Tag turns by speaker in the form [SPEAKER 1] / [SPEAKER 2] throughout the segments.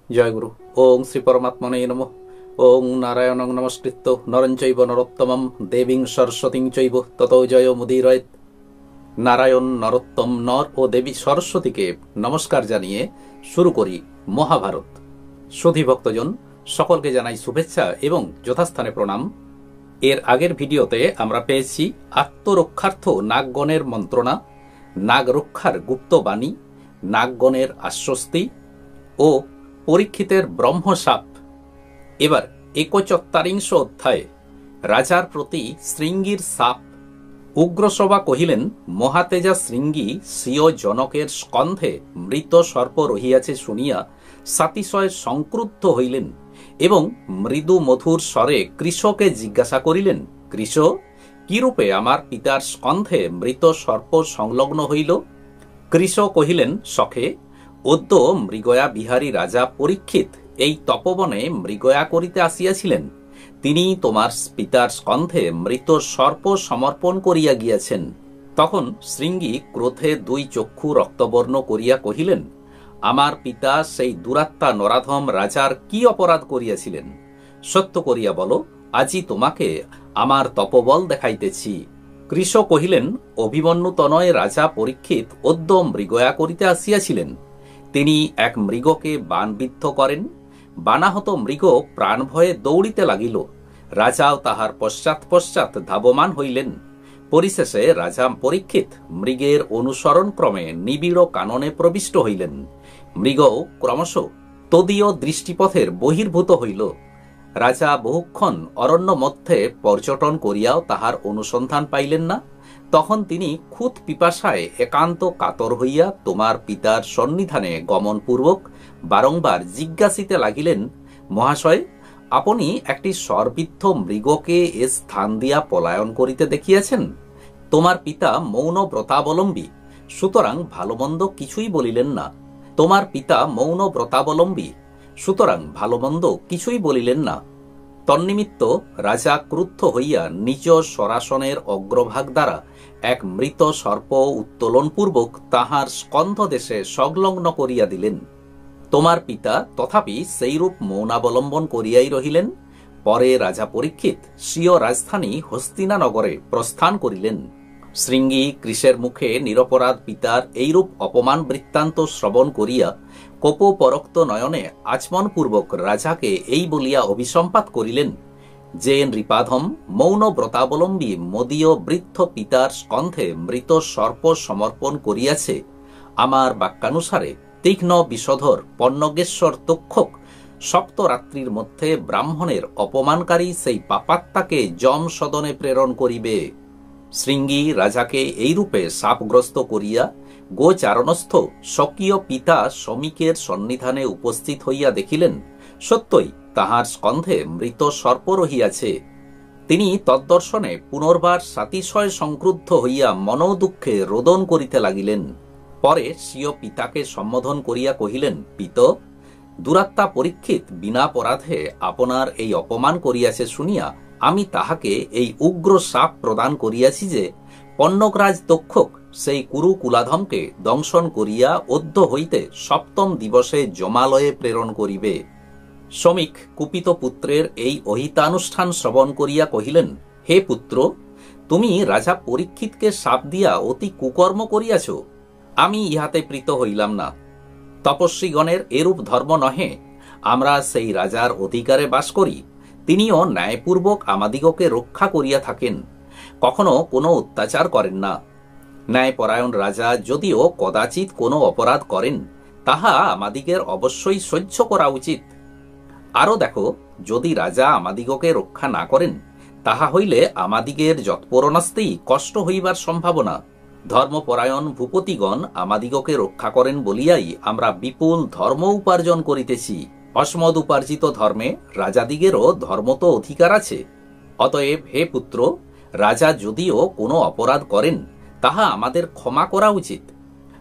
[SPEAKER 1] জয়গুরু। ওং শ্রী পরমাত্মনে নমঃ। ওং নারায়ণং নমস্কৃত্য নরং চৈব নরোত্তমম দেবীং সরস্বতীং চৈব ততো জয় মুদীরয়েৎ। নারায়ণ, নরোত্তম, নর ও দেবী সরস্বতীকে নমস্কার জানিয়ে শুরু করি মহাভারত। সুধী ভক্তজন সকলকে জানাই শুভেচ্ছা এবং যথাস্থানে প্রণাম। এর আগের ভিডিওতে আমরা পেয়েছি আত্মরক্ষার্থ নাগগণের মন্ত্রণা, নাগ রক্ষার গুপ্তবাণী, নাগগণের আশ্বস্তি ও পরীক্ষিতের ব্রহ্মশাপ। এবার ৭১ অধ্যায়ে রাজার প্রতি শৃঙ্গীর শাপ। উগ্রসভা কহিলেন, মহাতেজা শৃঙ্গী স্বীয় জনকের স্কন্ধে মৃত সর্প রহিয়াছে শুনিয়া সাতিশয় সংক্রুদ্ধ হইলেন এবং মৃদু মধুর স্বরে কৃষকে জিজ্ঞাসা করিলেন, কৃষ, কিরূপে আমার পিতার স্কন্ধে মৃত সর্প সংলগ্ন হইল? কৃষ কহিলেন, সখে, অদ্য মৃগয়া বিহারী রাজা পরীক্ষিত এই তপবনে মৃগয়া করিতে আসিয়াছিলেন। তিনি তোমার পিতার স্কন্ধে মৃত সর্প সমর্পণ করিয়া গিয়াছেন। তখন শৃঙ্গী ক্রোধে দুই চক্ষু রক্তবর্ণ করিয়া কহিলেন, আমার পিতা সেই দুরাত্মা নরাধম রাজার কি অপরাধ করিয়াছিলেন? সত্য করিয়া বলো, আজি তোমাকে আমার তপবল দেখাইতেছি। কৃষ কহিলেন, অভিমন্যু তনয় রাজা পরীক্ষিত অদ্য মৃগয়া করিতে আসিয়াছিলেন। তিনি এক মৃগকে বাণবিদ্ধ করেন। বানাহত মৃগ প্রাণ ভয়ে দৌড়িতে লাগিল। রাজাও তাহার পশ্চাৎ পশ্চাৎ ধাবমান হইলেন। পরিশেষে রাজা পরীক্ষিত মৃগের অনুসরণ ক্রমে নিবিড় কাননে প্রবিষ্ট হইলেন। মৃগও ক্রমশ তদীয় দৃষ্টিপথের বহির্ভূত হইল। রাজা বহুক্ষণ অরণ্য মধ্যে পর্যটন করিয়াও তাহার অনুসন্ধান পাইলেন না। তখন তিনি খুদ পিপাসায় একান্ত কাতর হইয়া তোমার পিতার সন্নিধানে গমনপূর্বক বারংবার জিজ্ঞাসিতে লাগিলেন, মহাশয়, আপনি একটি সর্বিদ্ধ মৃগকে এ স্থান দিয়া পলায়ন করিতে দেখিয়াছেন। তোমার পিতা মৌন ব্রতাবলম্বী, সুতরাং ভালোমন্দ কিছুই বলিলেন না। তোমার পিতা মৌন ব্রতাবলম্বী, সুতরাং ভালোমন্দ কিছুই বলিলেন না। তন্নিমিত্ত রাজা ক্রুদ্ধ হইয়া নিজ সরাসনের অগ্রভাগ দ্বারা এক মৃত সর্প উত্তোলনপূর্বক তাহার স্কন্ধ দেশে সংলগ্ন করিয়া দিলেন। তোমার পিতা তথাপি সেইরূপ মৌনাবলম্বন করিয়াই রহিলেন। পরে রাজা পরীক্ষিত স্বীয় রাজধানী হস্তিনানগরে প্রস্থান করিলেন। শৃঙ্গী কৃষের মুখে নিরপরাধ পিতার এইরূপ অপমান বৃত্তান্ত শ্রবণ করিয়া কোপপরক্ত নয়নে আচমনপূর্বক রাজাকে এই বলিয়া অভিসম্পাত করিলেন, যে নৃপাধম মৌন ব্রতাবলম্বী মদীয় বৃদ্ধ পিতার স্কন্ধে মৃত সর্প সমর্পণ করিয়াছে, আমার বাক্যানুসারে তীক্ষ্ণ বিষধর পন্নগেশ্বর তক্ষক সপ্তরাত্রির মধ্যে ব্রাহ্মণের অপমানকারী সেই পাপাত্মাকে যম সদনে প্রেরণ করিবে। শৃঙ্গী রাজাকে এইরূপে শাপগ্রস্ত করিয়া গোচারণস্থ স্বকীয় পিতা শমিকের সন্নিধানে উপস্থিত হইয়া দেখিলেন, সত্যই তাহার স্কন্ধে মৃত সর্প রহিয়াছে। তিনি তদ্দর্শনে পুনর্বার সাতিশয় সংক্রুদ্ধ হইয়া মনোদুঃখে রোদন করিতে লাগিলেন। পরে স্বীয় পিতাকে সম্বোধন করিয়া কহিলেন, পিত, দুরাত্মা পরীক্ষিত বিনা অপরাধে আপনার এই অপমান করিয়াছে শুনিয়া আমি তাহাকে এই উগ্র শাপ প্রদান করিয়াছি যে পন্নগরাজ তক্ষক সেই কুরু কুলাধমকে দংশন করিয়া অদ্য হইতে সপ্তম দিবসে জমালয়ে প্রেরণ করিবে। শমিক কুপিত পুত্রের এই অহিতানুষ্ঠান শ্রবণ করিয়া কহিলেন, হে পুত্র, তুমি রাজা পরীক্ষিতকে শাপ দিয়া অতি কুকর্ম করিয়াছ। আমি ইহাতে প্রীত হইলাম না। তপস্বীগণের এরূপ ধর্ম নহে। আমরা সেই রাজার অধিকারে বাস করি। তিনিও ন্যায়পূর্বক আমাদিগকে রক্ষা করিয়া থাকেন, কখনো কোনো অত্যাচার করেন না। ন্যায়পরায়ণ রাজা যদিও কদাচিৎ কোনো অপরাধ করেন, তাহা আমাদিগের অবশ্যই সহ্য করা উচিত। আরও দেখো, যদি রাজা আমাদিগকে রক্ষা না করেন, তাহা হইলে আমাদিগের যৎপরণাস্তেই কষ্ট হইবার সম্ভাবনা। ধর্মপরায়ণ ভূপতিগণ আমাদিগকে রক্ষা করেন বলিয়াই আমরা বিপুল ধর্ম উপার্জন করিতেছি। অসমদ উপার্জিত ধর্মে রাজাদিগেরও ধর্ম তো অধিকার আছে। অতএব হে পুত্র, রাজা যদিও কোনো অপরাধ করেন, তাহা আমাদের ক্ষমা করা উচিত।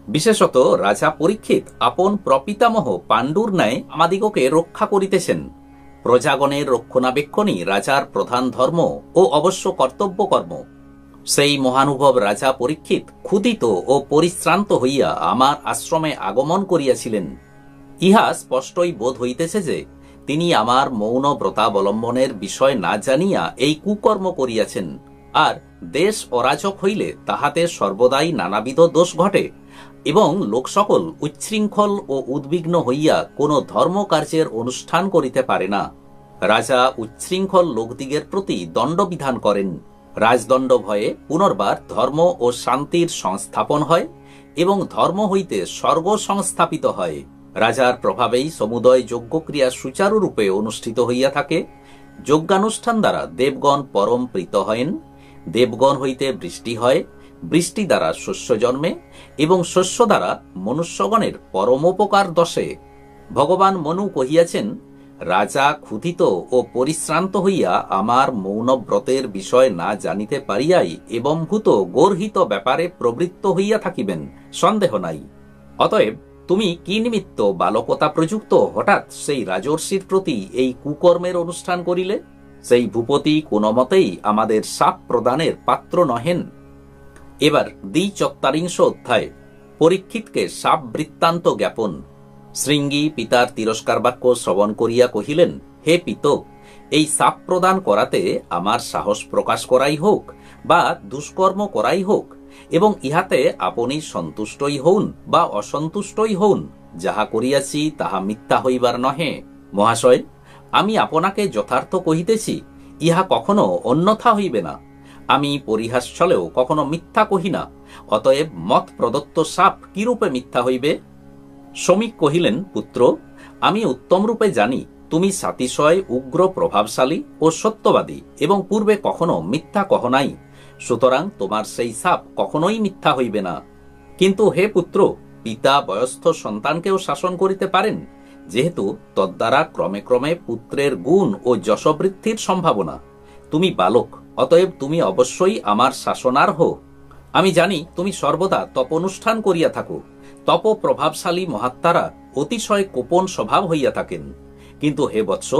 [SPEAKER 1] বিশেষত রাজা পরীক্ষিত আপন প্রপিতামহ পাণ্ডুর ন্যায় আমাদিগকে রক্ষা করিতেছেন। প্রজাগণের রক্ষণাবেক্ষণই রাজার প্রধান ধর্ম ও অবশ্য কর্তব্য কর্ম। সেই মহানুভব রাজা পরীক্ষিত ক্ষুদিত ও পরিশ্রান্ত হইয়া আমার আশ্রমে আগমন করিয়াছিলেন। ইহা স্পষ্টই বোধ হইতেছে যে তিনি আমার মৌন ব্রতাবলম্বনের বিষয় না জানিয়া এই কুকর্ম করিয়াছেন, আর দেশ অরাজক হইলে তাহাতে সর্বদাই নানাবিধ দোষ ঘটে এবং লোক সকল উচ্ছৃঙ্খল ও উদ্বিগ্ন হইয়া কোন ধর্মকার্যের অনুষ্ঠান করিতে পারে না। রাজা উচ্ছৃঙ্খল লোকদিগের প্রতি দণ্ডবিধান করেন। রাজদণ্ড ভয়ে পুনর্বার ধর্ম ও শান্তির সংস্থাপন হয় এবং ধর্ম হইতে স্বর্গ সংস্থাপিত হয়। রাজার প্রভাবেই সমুদয় যজ্ঞক্রিয়া সুচারুরূপে অনুষ্ঠিত হইয়া থাকে। যজ্ঞানুষ্ঠান দ্বারা দেবগণ পরম প্রীত হয়েন, দেবগণ হইতে বৃষ্টি হয়, বৃষ্টি দ্বারা শস্য জন্মে এবং শস্য দ্বারা মনুষ্যগণের পরমোপকার দশে। ভগবান মনু কহিয়াছেন, রাজা ক্ষুধিত ও পরিশ্রান্ত হইয়া আমার মৌনব্রতের বিষয় না জানিতে পারিয়াই এবম্ভূত গর্হিত ব্যাপারে প্রবৃত্ত হইয়া থাকিবেন, সন্দেহ নাই। অতএব তুমি কি নিমিত্ত বালকতা প্রযুক্ত হঠাৎ সেই রাজর্ষির প্রতি এই কুকর্মের অনুষ্ঠান করিলে? সেই ভূপতি কোনো মতেই আমাদের শাপ প্রদানের পাত্র নহেন। এবার ৪৪ অধ্যায় পরীক্ষিতকে শাপ বৃত্তান্ত জ্ঞাপন। শৃঙ্গী পিতার তিরস্কার বাক্য শ্রবণ করিয়া কহিলেন, হে পিত, এই শাপ প্রদান করাতে আমার সাহস প্রকাশ করাই হোক বা দুষ্কর্ম করাই হোক, এবং ইহাতে আপনি সন্তুষ্টই হউন বা অসন্তুষ্টই হউন, যাহা করিয়াছি তাহা মিথ্যা হইবার নহে। মহাশয়, আমি আপনাকে যথার্থ কহিতেছি, ইহা কখনো অন্যথা হইবে না। আমি পরিহাস ছলেও কখনো মিথ্যা কহি না, অতএব মত প্রদত্ত শাপ কিরূপে মিথ্যা হইবে? শমিক কহিলেন, পুত্র, আমি উত্তমরূপে জানি তুমি সাতিশয় উগ্র প্রভাবশালী ও সত্যবাদী এবং পূর্বে কখনো মিথ্যা কহ নাই, সুতরাং তোমার সেই শাপ কখনোই মিথ্যা হইবে না। কিন্তু হে পুত্র, পিতা বয়স্থ সন্তানকেও শাসন করিতে পারেন, যেহেতু তদ্বারা ক্রমে ক্রমে পুত্রের গুণ ও যশবৃদ্ধির সম্ভাবনা। তুমি বালক, অতএব তুমি অবশ্যই আমার শাসনার্হ। আমি জানি তুমি সর্বদা তপনুষ্ঠান করিয়া থাকো। তপ প্রভাবশালী মহাত্মারা অতিশয় কোপন স্বভাব হইয়া থাকেন। কিন্তু হে বৎস,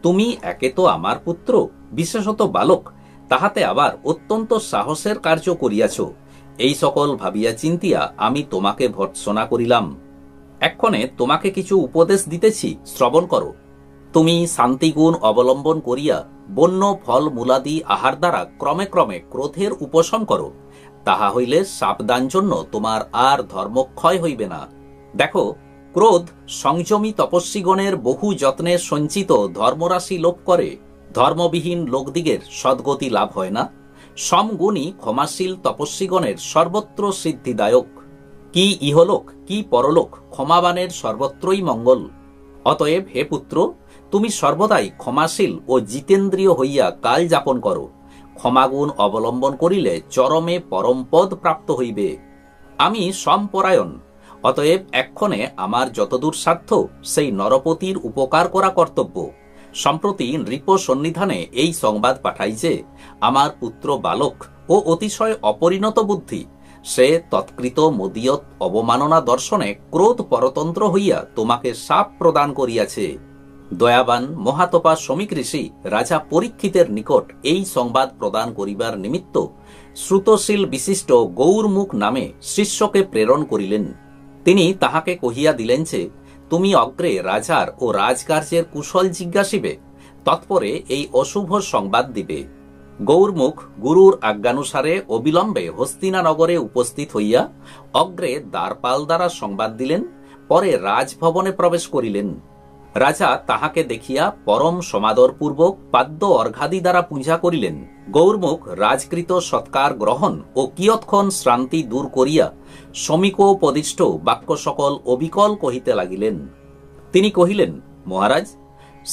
[SPEAKER 1] তুমি একে তো আমার পুত্র, বিশেষত বালক, তাহাতে আবার অত্যন্ত সাহসের কার্য করিয়াছ। এই সকল ভাবিয়া চিন্তিয়া আমি তোমাকে ভর্ৎসনা করিলাম। এক্ষণে তোমাকে কিছু উপদেশ দিতেছি, শ্রবণ করো। তুমি শান্তিগুণ অবলম্বন করিয়া বন্য ফল মূলাদি আহার দ্বারা ক্রমে ক্রমে ক্রোধের উপশম করো। তাহা হইলে সাবধান জন্য তোমার আর ধর্মক্ষয় হইবে না। দেখো, ক্রোধ সংযমী তপস্বীগণের বহু যত্নে সঞ্চিত ধর্মরাশি লোপ করে। ধর্মবিহীন লোকদিগের সদ্গতি লাভ হয় না। সমগুণী ক্ষমাশীল তপস্বীগণের সর্বত্র সিদ্ধিদায়ক। কি ইহলোক কি পরলোক, ক্ষমাবানের সর্বত্রই মঙ্গল। অতএব হে পুত্র, তুমি সর্বদাই ক্ষমাশীল ও জিতেন্দ্রিয় হইয়া কাল যাপন করো। ক্ষমাগুণ অবলম্বন করিলে চরমে পরমপদ প্রাপ্ত হইবে। আমি সম্পরায়ণ, অতএব এক্ষণে আমার যতদূর সাধ্য সেই নরপতির উপকার করা কর্তব্য। সম্প্রতি নৃপ সন্নিধানে এই সংবাদ পাঠাই যে আমার পুত্র বালক ও অতিশয় অপরিণত বুদ্ধি, সে তৎকৃত মদীয়ত অবমাননা দর্শনে ক্রোধ পরতন্ত্র হইয়া তোমাকে শাপ প্রদান করিয়াছে। দয়াবান মহাতপা শমিক ঋষি রাজা পরীক্ষিতের নিকট এই সংবাদ প্রদান করিবার নিমিত্ত শ্রুতশীল বিশিষ্ট গৌরমুখ নামে শিষ্যকে প্রেরণ করিলেন। তিনি তাহাকে কহিয়া দিলেন যে তুমি অগ্রে রাজার ও রাজকার্যের কুশল জিজ্ঞাসিবে, তৎপরে এই অশুভ সংবাদ দিবে। গৌরমুখ গুরুর আজ্ঞানুসারে অবিলম্বে হস্তিনানগরে উপস্থিত হইয়া অগ্রে দ্বারপাল দ্বারা সংবাদ দিলেন, পরে রাজভবনে প্রবেশ করিলেন। রাজা তাহাকে দেখিয়া পরম সমাদরপূর্বক পাদ্য অর্ঘাদি দ্বারা পূজা করিলেন। গৌরমুখ রাজকৃত সৎকার গ্রহণ ও কিয়ৎক্ষণ শ্রান্তি দূর করিয়া সমীকোপদিষ্ট বাক্য সকল অবিকল কহিতে লাগিলেন। তিনি কহিলেন, মহারাজ,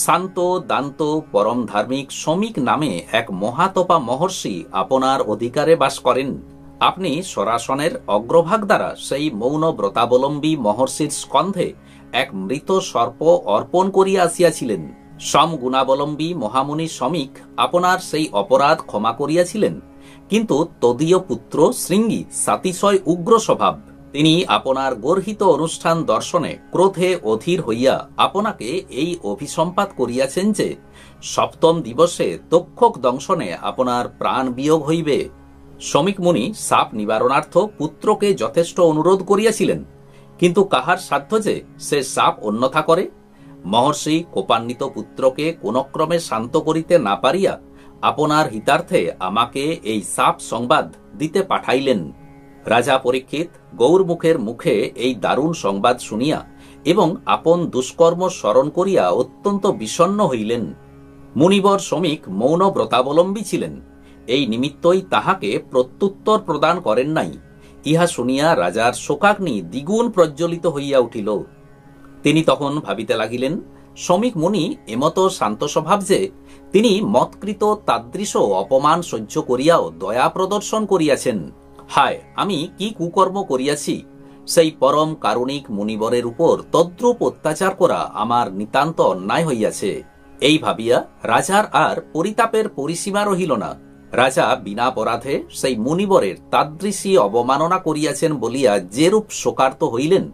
[SPEAKER 1] শান্ত দান্ত পরম ধার্মিক শমিক নামে এক মহাতপা মহর্ষি আপনার অধিকারে বাস করেন। আপনি সরাসনের অগ্রভাগ দ্বারা সেই মৌন ব্রতাবলম্বী মহর্ষির স্কন্ধে এক মৃত সর্প অর্পণ করিয়া আসিয়াছিলেন। সম গুণাবলম্বী মহামুনি শমিক আপনার সেই অপরাধ ক্ষমা করিয়াছিলেন, কিন্তু তদীয় পুত্র শৃঙ্গী সাতিশয় উগ্র স্বভাব। তিনি আপনার গর্হিত অনুষ্ঠান দর্শনে ক্রোধে অধীর হইয়া আপনাকে এই অভিসম্পাত করিয়াছেন যে সপ্তম দিবসে তক্ষক দংশনে আপনার প্রাণ বিয়োগ হইবে। শমিক মুনি শাপ নিবারণার্থ পুত্রকে যথেষ্ট অনুরোধ করিয়াছিলেন, কিন্তু কাহার সাধ্য যে সে সাপ অন্যথা করে? মহর্ষি কোপান্বিত পুত্রকে কোনক্রমে শান্ত করিতে না পারিয়া আপনার হিতার্থে আমাকে এই সাপ সংবাদ দিতে পাঠাইলেন। রাজা পরীক্ষিত গৌরমুখের মুখে এই দারুণ সংবাদ শুনিয়া এবং আপন দুষ্কর্ম স্মরণ করিয়া অত্যন্ত বিষণ্ণ হইলেন। মুনিবর শ্রমিক মৌন ব্রতাবলম্বী ছিলেন, এই নিমিত্তই তাহাকে প্রত্যুত্তর প্রদান করেন নাই। ইহা শুনিয়া রাজার শোকাগ্নি দ্বিগুণ প্রজ্বলিত হইয়া উঠিল। তিনি তখন ভাবিতে লাগিলেন, শ্রমিক মুনি এমত শান্ত স্বভাব যে তিনি মৎকৃত তাদৃশ অপমান সহ্য করিয়াও দয়া প্রদর্শন করিয়াছেন। হায়, আমি কি কুকর্ম করিয়াছি! সেই পরম কারুণিক মুনিবরের উপর তদ্রূপ অত্যাচার করা আমার নিতান্ত অন্যায় হইয়াছে। এই ভাবিয়া রাজার আর পরিতাপের পরিসীমা রহিল না। রাজা বিনা অপরাধে সেই মুনিবরের তাদৃশী অবমাননা করিয়াছেন বলিয়া যেরূপ শোকার্ত হইলেন,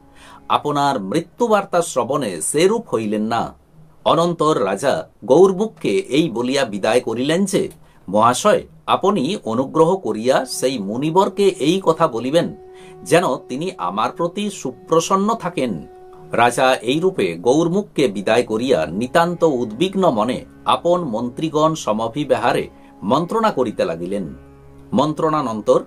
[SPEAKER 1] আপনার মৃত্যুবার্তা শ্রবণে সেরূপ হইলেন না। অনন্তর রাজা গৌরমুখকে এই বলিয়া বিদায় করিলেন যে, মহাশয়, আপনি অনুগ্রহ করিয়া সেই মুনিবরকে এই কথা বলিবেন যেন তিনি আমার প্রতি সুপ্রসন্ন থাকেন। রাজা এইরূপে গৌরমুখকে বিদায় করিয়া নিতান্ত উদ্বিগ্ন মনে আপন মন্ত্রীগণ সমভিব্যাহারে মন্ত্রণা করিতে লাগিলেন। মন্ত্রণানন্তর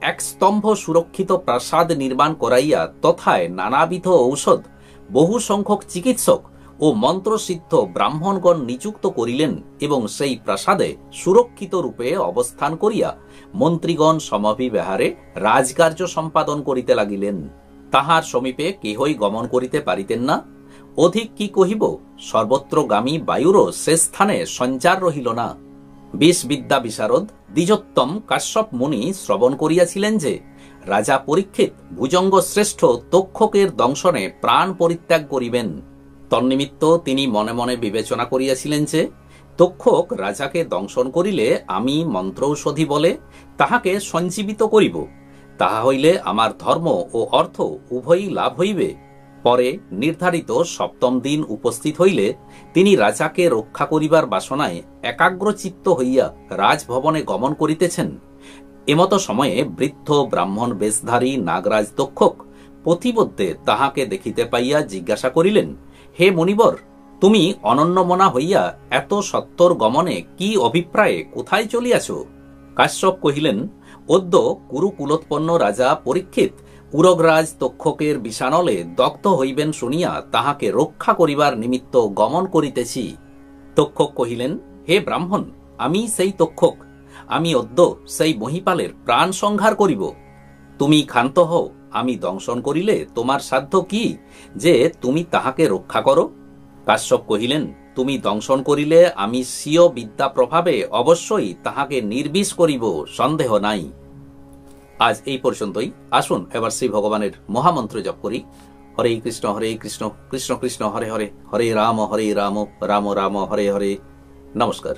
[SPEAKER 1] এক স্তম্ভ সুরক্ষিত প্রাসাদ নির্মাণ করাইয়া তথায় নানাবিধ ঔষধ, বহু সংখ্যক চিকিৎসক ও মন্ত্রসিদ্ধ ব্রাহ্মণগণ নিযুক্ত করিলেন এবং সেই প্রাসাদে সুরক্ষিত রূপে অবস্থান করিয়া মন্ত্রীগণ সমভিব্যাহারে রাজকার্য সম্পাদন করিতে লাগিলেন। তাহার সমীপে কেহই গমন করিতে পারিতেন না। অধিক কি কহিব, সর্বত্রগামী বায়ুরও সে স্থানে সঞ্চার রহিল না। বিদ্যা বিশারদ দ্বিজোত্তম কাশ্যপ মুনি শ্রবণ করিয়াছিলেন যে রাজা পরীক্ষিত ভুজঙ্গ শ্রেষ্ঠ তক্ষকের দংশনে প্রাণ পরিত্যাগ করিবেন। তন্নিমিত্ত তিনি মনে মনে বিবেচনা করিয়াছিলেন যে তক্ষক রাজাকে দংশন করিলে আমি মন্ত্রৌষধি বলে তাহাকে সঞ্জীবিত করিব। তাহা হইলে আমার ধর্ম ও অর্থ উভয়ই লাভ হইবে। পরে নির্ধারিত সপ্তম দিন উপস্থিত হইলে তিনি রাজাকে রক্ষা করিবার বাসনায় একাগ্রচিত্ত হইয়া রাজভবনে গমন করিতেছেন। এমত সময়ে বৃদ্ধ ব্রাহ্মণ বেশধারী নাগরাজ তক্ষক পথিমধ্যে তাহাকে দেখিতে পাইয়া জিজ্ঞাসা করিলেন, হে মণিবর, তুমি অনন্যমনা হইয়া এত সত্বর গমনে কি অভিপ্রায়ে কোথায় চলিয়াছ? কাশ্যপ কহিলেন, অদ্য কুরুকুলোৎপন্ন রাজা পরীক্ষিত উরগরাজ তক্ষকের বিষানলে দগ্ধ হইবেন শুনিয়া তাহাকে রক্ষা করিবার নিমিত্ত গমন করিতেছি। তক্ষক কহিলেন, হে ব্রাহ্মণ, আমি সেই তক্ষক। আমি অদ্য সেই মহিপালের প্রাণ সংহার করিব। তুমি ক্ষান্ত হও, আমি দংশন করিলে তোমার সাধ্য কি যে তুমি তাহাকে রক্ষা করো? কাশ্যপ কহিলেন, তুমি দংশন করিলে আমি স্বীয় বিদ্যা প্রভাবে অবশ্যই তাহাকে নির্বিষ করিব, সন্দেহ নাই। আজ এই পর্যন্তই। আসুন এবার শ্রী ভগবানের মহামন্ত্র জপ করি। হরে কৃষ্ণ কৃষ্ণ কৃষ্ণ হরে হরে, হরে রাম রাম রাম হরে হরে। নমস্কার।